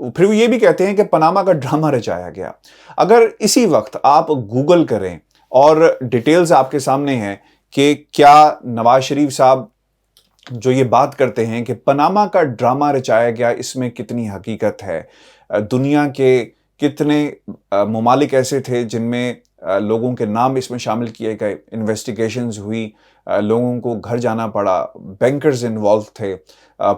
پھر وہ یہ بھی کہتے ہیں کہ پاناما کا ڈرامہ رچایا گیا۔ اگر اسی وقت آپ گوگل کریں اور ڈیٹیلز آپ کے سامنے ہیں کہ کیا نواز شریف صاحب جو یہ بات کرتے ہیں کہ پاناما کا ڈرامہ رچایا گیا، اس میں کتنی حقیقت ہے، دنیا کے کتنے ممالک ایسے تھے جن میں لوگوں کے نام اس میں شامل کیے گئے، انویسٹیگیشنز ہوئی، لوگوں کو گھر جانا پڑا، بینکرز انوالو تھے،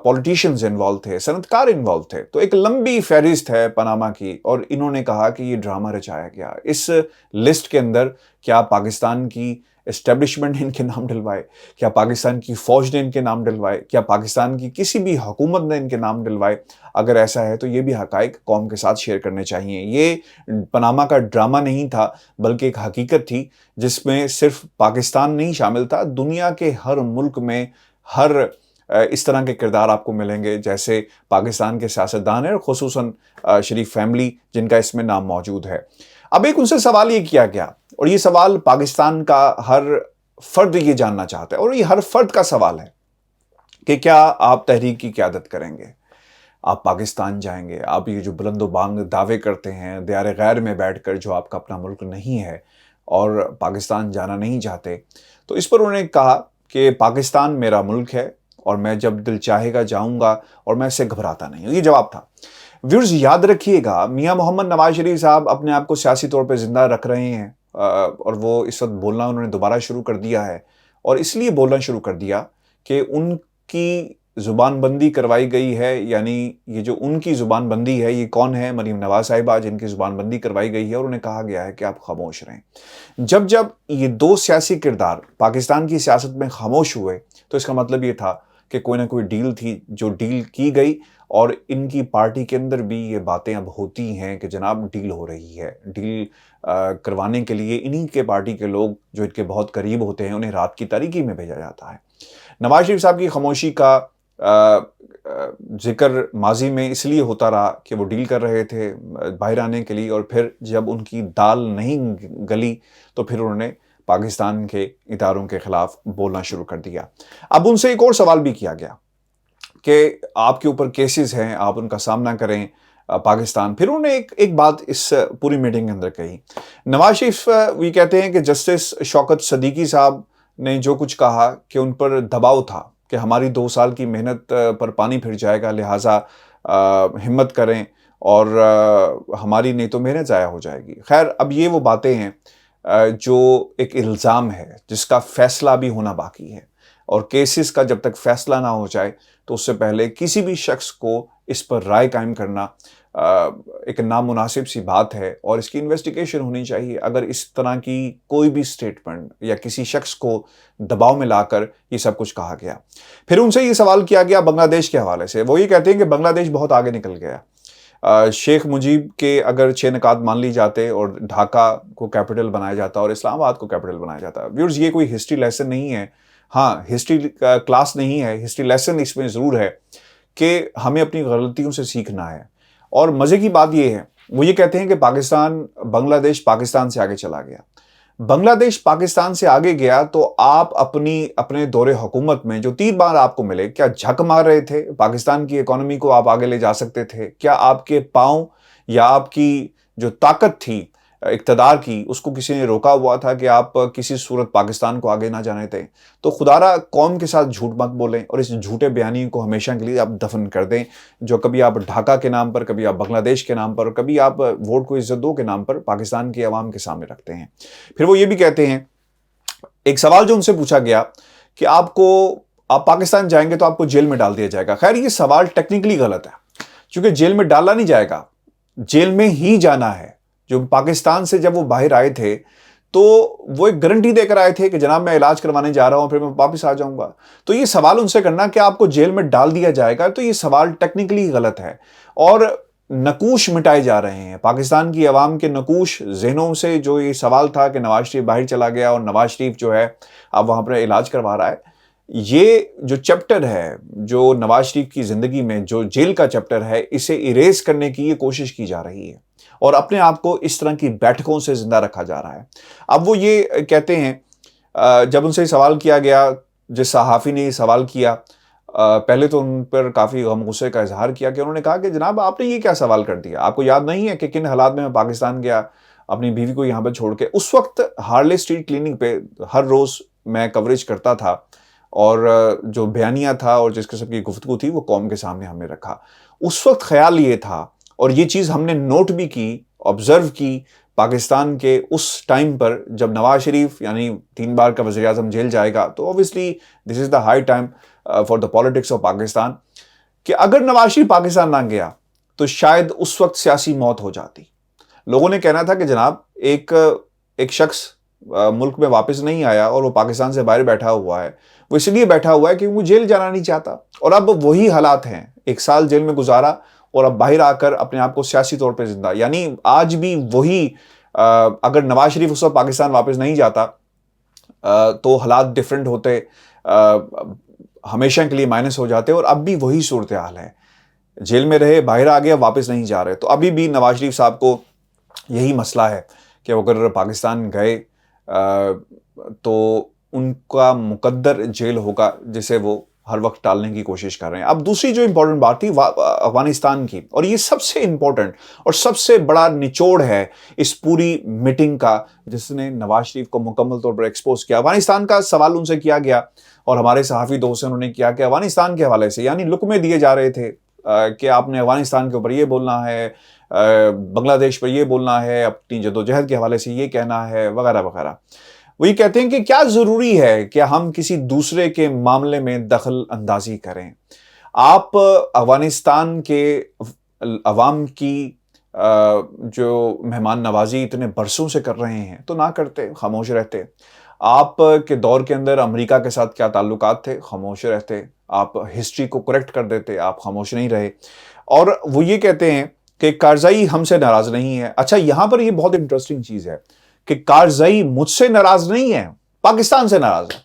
پولیٹیشنز انوالو تھے، صنعتکار انوالو تھے، تو ایک لمبی فہرست ہے پاناما کی، اور انہوں نے کہا کہ یہ ڈرامہ رچایا گیا۔ اس لسٹ کے اندر کیا پاکستان کی اسٹیبلشمنٹ نے ان کے نام ڈلوائے، کیا پاکستان کی فوج نے ان کے نام ڈلوائے، کیا پاکستان کی کسی بھی حکومت نے ان کے نام ڈلوائے؟ اگر ایسا ہے تو یہ بھی حقائق قوم کے ساتھ شیئر کرنے چاہیے۔ یہ پاناما کا ڈرامہ نہیں تھا بلکہ ایک حقیقت تھی جس میں صرف پاکستان نہیں شامل تھا، دنیا کے ہر ملک میں ہر اس طرح کے کردار آپ کو ملیں گے جیسے پاکستان کے سیاستدان ہیں، اور خصوصاً شریف فیملی جن کا اس میں نام موجود ہے۔ اب ایک ان سے سوال یہ کیا گیا، اور یہ سوال پاکستان کا ہر فرد یہ جاننا چاہتا ہے، اور یہ ہر فرد کا سوال ہے کہ کیا آپ تحریک کی قیادت کریں گے؟ آپ پاکستان جائیں گے؟ آپ یہ جو بلند و بانگ دعوے کرتے ہیں دیار غیر میں بیٹھ کر، جو آپ کا اپنا ملک نہیں ہے اور پاکستان جانا نہیں چاہتے، تو اس پر انہوں نے کہا کہ پاکستان میرا ملک ہے اور میں جب دل چاہے گا جاؤں گا، اور میں اس سے گھبراتا نہیں ہوں۔ یہ جواب تھا۔ ویورز یاد رکھیے گا، میاں محمد نواز شریف صاحب اپنے آپ کو سیاسی طور پہ زندہ رکھ رہے ہیں، اور وہ اس وقت بولنا انہوں نے دوبارہ شروع کر دیا ہے، اور اس لیے بولنا شروع کر دیا کہ ان کی زبان بندی کروائی گئی ہے، یعنی یہ جو ان کی زبان بندی ہے، یہ کون ہے؟ مریم نواز صاحبہ، جن کی زبان بندی کروائی گئی ہے، اور انہیں کہا گیا ہے کہ آپ خاموش رہیں۔ جب یہ دو سیاسی کردار پاکستان کی سیاست میں خاموش ہوئے تو اس کا مطلب یہ تھا کہ کوئی نہ کوئی ڈیل تھی جو ڈیل کی گئی، اور ان کی پارٹی کے اندر بھی یہ باتیں اب ہوتی ہیں کہ جناب ڈیل ہو رہی ہے۔ ڈیل کروانے کے لیے انہی کے پارٹی کے لوگ جو ان کے بہت قریب ہوتے ہیں انہیں رات کی تاریکی میں بھیجا جاتا ہے۔ نواز شریف صاحب کی خاموشی کا ذکر ماضی میں اس لیے ہوتا رہا کہ وہ ڈیل کر رہے تھے باہر آنے کے لیے، اور پھر جب ان کی دال نہیں گلی تو پھر انہوں نے پاکستان کے اداروں کے خلاف بولنا شروع کر دیا۔ اب ان سے ایک اور سوال بھی کیا گیا کہ آپ کے اوپر کیسز ہیں، آپ ان کا سامنا کریں پاکستان۔ پھر انہوں نے ایک بات اس پوری میٹنگ کے اندر کہی۔ نواز شریف یہ کہتے ہیں کہ جسٹس شوکت صدیقی صاحب نے جو کچھ کہا کہ ان پر دباؤ تھا کہ ہماری 2 سال کی محنت پر پانی پھر جائے گا، لہٰذا ہمت کریں، اور ہماری نہیں تو محنت ضائع ہو جائے گی۔ خیر، اب یہ وہ باتیں ہیں جو ایک الزام ہے جس کا فیصلہ بھی ہونا باقی ہے، اور کیسز کا جب تک فیصلہ نہ ہو جائے تو اس سے پہلے کسی بھی شخص کو اس پر رائے قائم کرنا ایک نامناسب سی بات ہے، اور اس کی انویسٹیگیشن ہونی چاہیے۔ اگر اس طرح کی کوئی بھی سٹیٹمنٹ یا کسی شخص کو دباؤ میں لا کر یہ سب کچھ کہا گیا۔ پھر ان سے یہ سوال کیا گیا بنگلہ دیش کے حوالے سے۔ وہ یہ کہتے ہیں کہ بنگلہ دیش بہت آگے نکل گیا۔ شیخ مجیب کے اگر 6 نکات مان لی جاتے اور ڈھاکہ کو کیپٹل بنایا جاتا اور اسلام آباد کو کیپٹل بنایا جاتا۔ ویورز، یہ کوئی ہسٹری لیسن نہیں ہے، ہاں ہسٹری کلاس نہیں ہے، ہسٹری لیسن اس میں ضرور ہے کہ ہمیں اپنی غلطیوں سے سیکھنا ہے۔ اور مزے کی بات یہ ہے، وہ یہ کہتے ہیں کہ بنگلہ دیش پاکستان سے آگے چلا گیا۔ بنگلہ دیش پاکستان سے آگے گیا تو آپ اپنے دور حکومت میں جو 3 بار آپ کو ملے، کیا جھک مار رہے تھے؟ پاکستان کی اکانومی کو آپ آگے لے جا سکتے تھے؟ کیا آپ کے پاؤں یا آپ کی جو طاقت تھی اقتدار کی، اس کو کسی نے روکا ہوا تھا کہ آپ کسی صورت پاکستان کو آگے نہ جانے دیں؟ تو خدارا قوم کے ساتھ جھوٹ مت بولیں، اور اس جھوٹے بیانیوں کو ہمیشہ کے لیے آپ دفن کر دیں، جو کبھی آپ ڈھاکہ کے نام پر، کبھی آپ بنگلہ دیش کے نام پر، اور کبھی آپ ووٹ کو عزت دو کے نام پر پاکستان کی عوام کے سامنے رکھتے ہیں۔ پھر وہ یہ بھی کہتے ہیں، ایک سوال جو ان سے پوچھا گیا کہ آپ پاکستان جائیں گے تو آپ کو جیل میں ڈال دیا جائے گا۔ خیر، یہ سوال ٹیکنیکلی غلط ہے، چونکہ جیل میں ڈالا نہیں جائے گا، جیل میں ہی جانا ہے۔ جو پاکستان سے جب وہ باہر آئے تھے تو وہ ایک گارنٹی دے کر آئے تھے کہ جناب میں علاج کروانے جا رہا ہوں، پھر میں واپس آ جاؤں گا۔ تو یہ سوال ان سے کرنا کہ آپ کو جیل میں ڈال دیا جائے گا، تو یہ سوال ٹیکنیکلی غلط ہے، اور نقوش مٹائے جا رہے ہیں پاکستان کی عوام کے نقوش ذہنوں سے۔ جو یہ سوال تھا کہ نواز شریف باہر چلا گیا اور نواز شریف جو ہے اب وہاں پر علاج کروا رہا ہے، یہ جو چیپٹر ہے جو نواز شریف کی زندگی میں جو جیل کا چیپٹر ہے، اسے اریز کرنے کی یہ کوشش کی جا رہی ہے، اور اپنے آپ کو اس طرح کی بیٹھکوں سے زندہ رکھا جا رہا ہے۔ اب وہ یہ کہتے ہیں، جب ان سے سوال کیا گیا، جس صحافی نے یہ سوال کیا، پہلے تو ان پر کافی غم غصے کا اظہار کیا کہ انہوں نے کہا کہ جناب آپ نے یہ کیا سوال کر دیا، آپ کو یاد نہیں ہے کہ کن حالات میں پاکستان گیا اپنی بیوی کو یہاں پہ چھوڑ کے. اس وقت ہارلے اسٹریٹ کلینک پہ ہر روز میں کوریج کرتا تھا اور جو بیانیہ تھا اور جس قسم کی گفتگو تھی وہ قوم کے سامنے ہم نے رکھا. اس وقت خیال یہ تھا اور یہ چیز ہم نے نوٹ بھی کی، آبزرو کی پاکستان کے اس ٹائم پر جب نواز شریف یعنی 3 بار کا وزیر اعظم جیل جائے گا، تو obviously this is the high time for the politics of Pakistan, کہ اگر نواز شریف پاکستان نہ گیا تو شاید اس وقت سیاسی موت ہو جاتی. لوگوں نے کہنا تھا کہ جناب ایک شخص ملک میں واپس نہیں آیا اور وہ پاکستان سے باہر بیٹھا ہوا ہے، وہ اس لیے بیٹھا ہوا ہے کہ وہ جیل جانا نہیں چاہتا. اور اب وہی حالات ہیں، 1 سال جیل میں گزارا اور اب باہر آ کر اپنے آپ کو سیاسی طور پہ زندہ، یعنی آج بھی وہی اگر نواز شریف اس وقت پاکستان واپس نہیں جاتا تو حالات ڈیفرنٹ ہوتے، ہمیشہ کے لیے مائنس ہو جاتے، اور اب بھی وہی صورتحال ہے. جیل میں رہے، باہر آ گیا، واپس نہیں جا رہے. تو ابھی بھی نواز شریف صاحب کو یہی مسئلہ ہے کہ اگر پاکستان گئے تو ان کا مقدر جیل ہوگا جسے وہ ہر وقت ٹالنے کی کوشش کر رہے ہیں. اب دوسری جو امپورٹنٹ بات تھی افغانستان کی، اور یہ سب سے امپورٹنٹ اور سب سے بڑا نچوڑ ہے اس پوری میٹنگ کا جس نے نواز شریف کو مکمل طور پر ایکسپوز کیا. افغانستان کا سوال ان سے کیا گیا اور ہمارے صحافی دوست انہوں نے کیا کہ افغانستان کے حوالے سے یعنی لقمے دیے جا رہے تھے کہ آپ نے افغانستان کے اوپر یہ بولنا ہے، بنگلہ دیش پر یہ بولنا ہے، اپنی جدوجہد کے حوالے سے یہ کہنا ہے وغیرہ وغیرہ. وہ یہ کہتے ہیں کہ کیا ضروری ہے کہ ہم کسی دوسرے کے معاملے میں دخل اندازی کریں. آپ افغانستان کے عوام کی جو مہمان نوازی اتنے برسوں سے کر رہے ہیں تو نہ کرتے، خاموش رہتے. آپ کے دور کے اندر امریکہ کے ساتھ کیا تعلقات تھے، خاموش رہتے. آپ ہسٹری کو کریکٹ کر دیتے، آپ خاموش نہیں رہے. اور وہ یہ کہتے ہیں کہ کارزائی ہم سے ناراض نہیں ہے. اچھا، یہاں پر یہ بہت انٹرسٹنگ چیز ہے کہ کارزائی مجھ سے ناراض نہیں ہے، پاکستان سے ناراض ہے.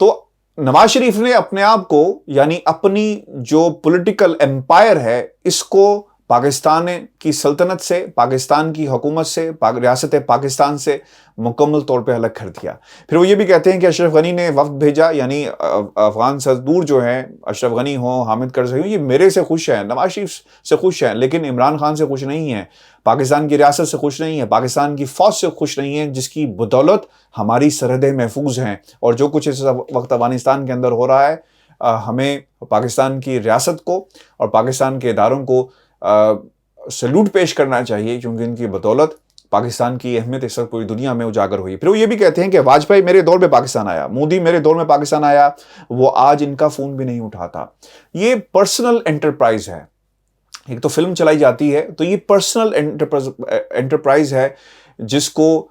تو نواز شریف نے اپنے آپ کو یعنی اپنی جو پولیٹیکل امپائر ہے اس کو پاکستان کی سلطنت سے، پاکستان کی حکومت سے، ریاست پاکستان سے مکمل طور پہ الگ کر دیا. پھر وہ یہ بھی کہتے ہیں کہ اشرف غنی نے وفد بھیجا، یعنی افغان صدور جو ہیں، اشرف غنی ہوں، حامد کرزئی ہوں، یہ میرے سے خوش ہیں، نواز شریف سے خوش ہیں، لیکن عمران خان سے خوش نہیں ہیں، پاکستان کی ریاست سے خوش نہیں ہیں، پاکستان کی فوج سے خوش نہیں ہیں، جس کی بدولت ہماری سرحدیں محفوظ ہیں. اور جو کچھ اس وقت افغانستان کے اندر ہو رہا ہے، ہمیں پاکستان کی ریاست کو اور پاکستان کے اداروں کو سلوٹ پیش کرنا چاہیے، کیونکہ ان کی بدولت پاکستان کی اہمیت اس وقت پوری دنیا میں اجاگر ہوئی. پھر وہ یہ بھی کہتے ہیں کہ واجپئی میرے دور میں پاکستان آیا، مودی میرے دور میں پاکستان آیا، وہ آج ان کا فون بھی نہیں اٹھاتا. یہ پرسنل انٹرپرائز ہے. ایک تو فلم چلائی جاتی ہے تو یہ پرسنل انٹرپرائز ہے جس کو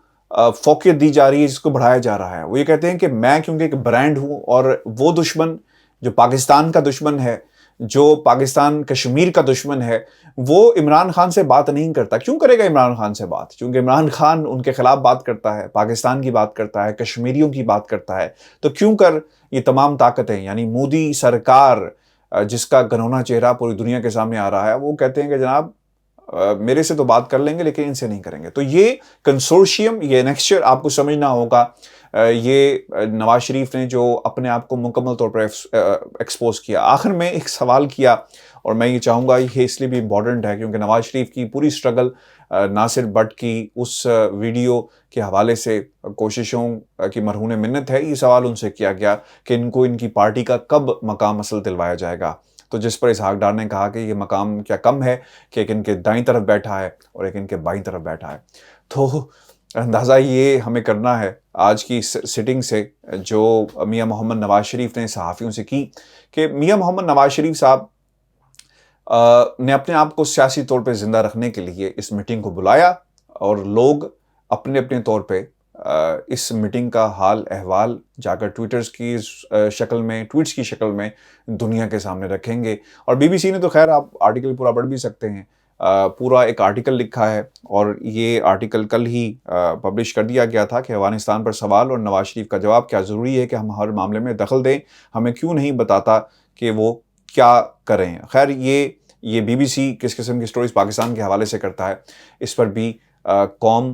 فوقیت دی جا رہی ہے، جس کو بڑھایا جا رہا ہے. وہ یہ کہتے ہیں کہ میں کیونکہ ایک برانڈ ہوں، اور وہ دشمن جو پاکستان کا دشمن ہے، جو پاکستان کشمیر کا دشمن ہے، وہ عمران خان سے بات نہیں کرتا. کیوں کرے گا عمران خان سے بات؟ کیونکہ عمران خان ان کے خلاف بات کرتا ہے، پاکستان کی بات کرتا ہے، کشمیریوں کی بات کرتا ہے. تو کیوں کر یہ تمام طاقتیں یعنی مودی سرکار جس کا گنونا چہرہ پوری دنیا کے سامنے آ رہا ہے، وہ کہتے ہیں کہ جناب میرے سے تو بات کر لیں گے لیکن ان سے نہیں کریں گے. تو یہ کنسورشیم، یہ نیکسچر آپ کو سمجھنا ہوگا. یہ نواز شریف نے جو اپنے آپ کو مکمل طور پر ایکسپوز کیا. آخر میں ایک سوال کیا اور میں یہ چاہوں گا، یہ اس لیے بھی امپورٹنٹ ہے کیونکہ نواز شریف کی پوری سٹرگل ناصر بٹ کی اس ویڈیو کے حوالے سے کوششوں کی مرہون منت ہے. یہ سوال ان سے کیا گیا کہ ان کو ان کی پارٹی کا کب مقام اصل دلوایا جائے گا. تو جس پر اسحاق ڈار نے کہا کہ یہ مقام کیا کم ہے کہ ایک ان کے دائیں طرف بیٹھا ہے اور ایک ان کے بائیں طرف بیٹھا ہے. تو اندازہ یہ ہمیں کرنا ہے آج کی سٹنگ سے جو میاں محمد نواز شریف نے صحافیوں سے کی، کہ میاں محمد نواز شریف صاحب نے اپنے آپ کو سیاسی طور پہ زندہ رکھنے کے لیے اس میٹنگ کو بلایا، اور لوگ اپنے اپنے طور پہ اس میٹنگ کا حال احوال جا کر ٹویٹس کی شکل میں دنیا کے سامنے رکھیں گے. اور بی بی سی نے تو خیر آپ آرٹیکل پورا پڑھ بھی سکتے ہیں، پورا ایک آرٹیکل لکھا ہے، اور یہ آرٹیکل کل ہی پبلش کر دیا گیا تھا کہ افغانستان پر سوال اور نواز شریف کا جواب، کیا ضروری ہے کہ ہم ہر معاملے میں دخل دیں، ہمیں کیوں نہیں بتاتا کہ وہ کیا کریں. خیر یہ بی بی سی کس قسم کی سٹوریز پاکستان کے حوالے سے کرتا ہے، اس پر بھی قوم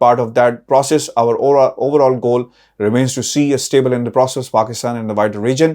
part of that process. Our overall goal remains to see a stable and prosperous Pakistan in the wider region.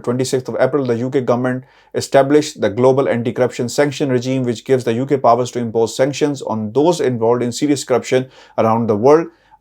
26th of April the UK government established the global anti-corruption sanction regime which gives the UK powers to impose sanctions on those involved in serious corruption around the world।